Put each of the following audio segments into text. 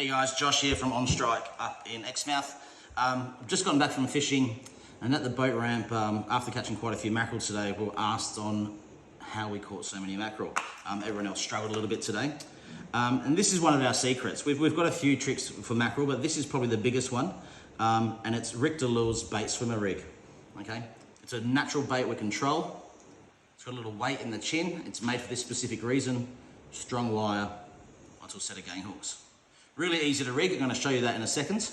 Hey guys, Josh here from On Strike up in Exmouth. I've just gotten back from fishing, and at the boat ramp, after catching quite a few mackerel today, we were asked on how we caught so many mackerel. Everyone else struggled a little bit today. And this is one of our secrets. We've got a few tricks for mackerel, but this is probably the biggest one. And it's Richter Lure's bait swimmer rig. Okay, it's a natural bait with control. It's got a little weight in the chin. It's made for this specific reason. Strong wire onto a set of gang hooks. Really easy to rig. I'm going to show you that in a second.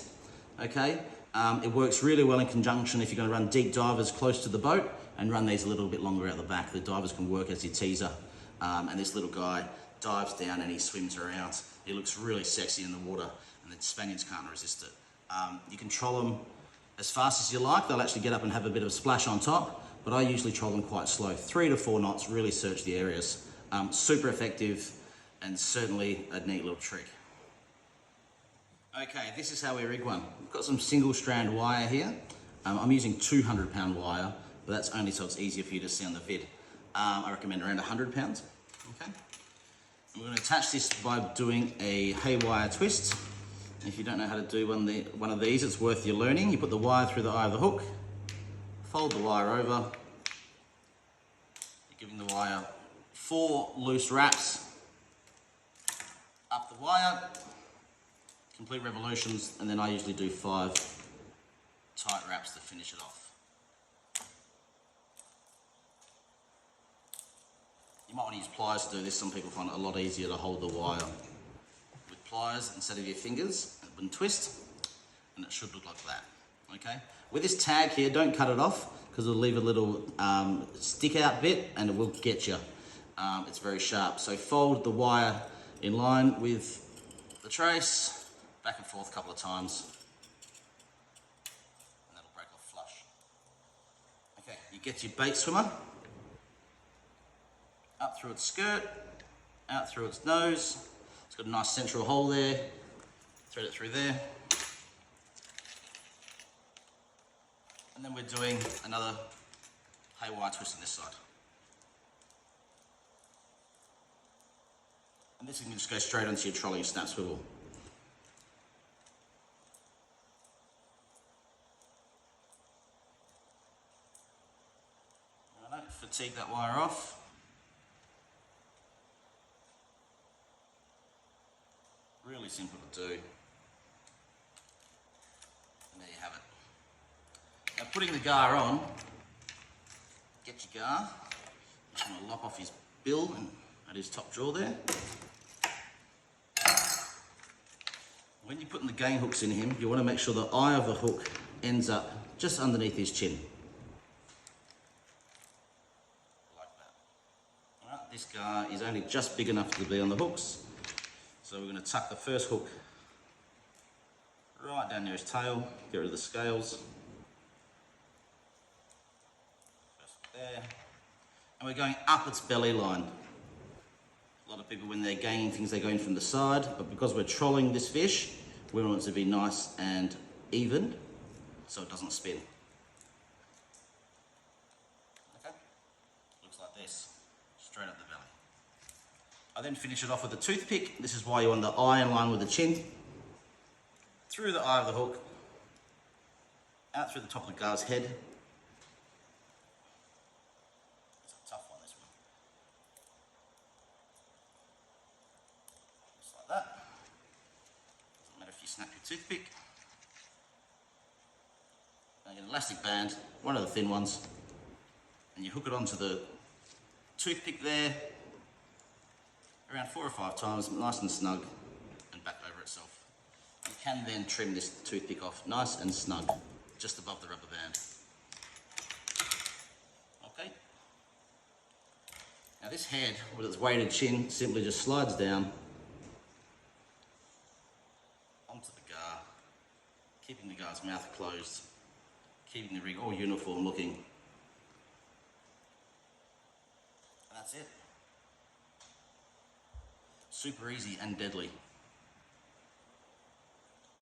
Okay, it works really well in conjunction if you're going to run deep divers close to the boat and run these a little bit longer out the back. The divers can work as your teaser. And this little guy dives down and he swims around. He looks really sexy in the water, and the Spaniards can't resist it. You can troll them as fast as you like. They'll actually get up and have a bit of a splash on top, but I usually troll them quite slow. 3 to 4 knots, really search the areas. Super effective and certainly a neat little trick. Okay, this is how we rig one. We've got some single strand wire here. I'm using 200-pound wire, but that's only so it's easier for you to see on the vid. I recommend around 100 pounds. Okay. And we're going to attach this by doing a haywire twist. If you don't know how to do one of these, it's worth your learning. You put the wire through the eye of the hook, fold the wire over. You're giving the wire 4 loose wraps up the wire. Complete revolutions, and then I usually do 5 tight wraps to finish it off. You might want to use pliers to do this. Some people find it a lot easier to hold the wire with pliers instead of your fingers and twist, and it should look like that. Okay. With this tag here, don't cut it off because it'll leave a little stick out bit and it will get you. It's very sharp. So fold the wire in line with the trace. Back and forth a couple of times, and that'll break off flush. Okay, you get your bait swimmer up through its skirt, out through its nose. It's got a nice central hole there. Thread it through there. And then we're doing another haywire twist on this side. And this can just go straight onto your trolley snap swivel. Fatigue that wire off. Really simple to do. And there you have it. Now putting the gar on, get your gar. Just going to lop off his bill and at his top jaw there. When you're putting the gang hooks in him, you want to make sure the eye of the hook ends up just underneath his chin. This gar is only just big enough to be on the hooks, so we're going to tuck the first hook right down near his tail, get rid of the scales. First hook there, and we're going up its belly line. A lot of people, when they're ganging things, they go in from the side, but because we're trolling this fish, we want it to be nice and even, so it doesn't spin. Okay, looks like this. Straight up the belly. I then finish it off with a toothpick. This is why you want the eye in line with the chin. Through the eye of the hook, out through the top of the gar's head. It's a tough one, this one. Just like that. Doesn't matter if you snap your toothpick. Now you get an elastic band, one of the thin ones, and you hook it onto the toothpick there, around 4 or 5 times, nice and snug, and back over itself. You can then trim this toothpick off nice and snug, just above the rubber band. Okay. Now this head, with its weighted chin, simply just slides down onto the gar, keeping the gar's mouth closed, keeping the rig all uniform looking. That's it. Super easy and deadly.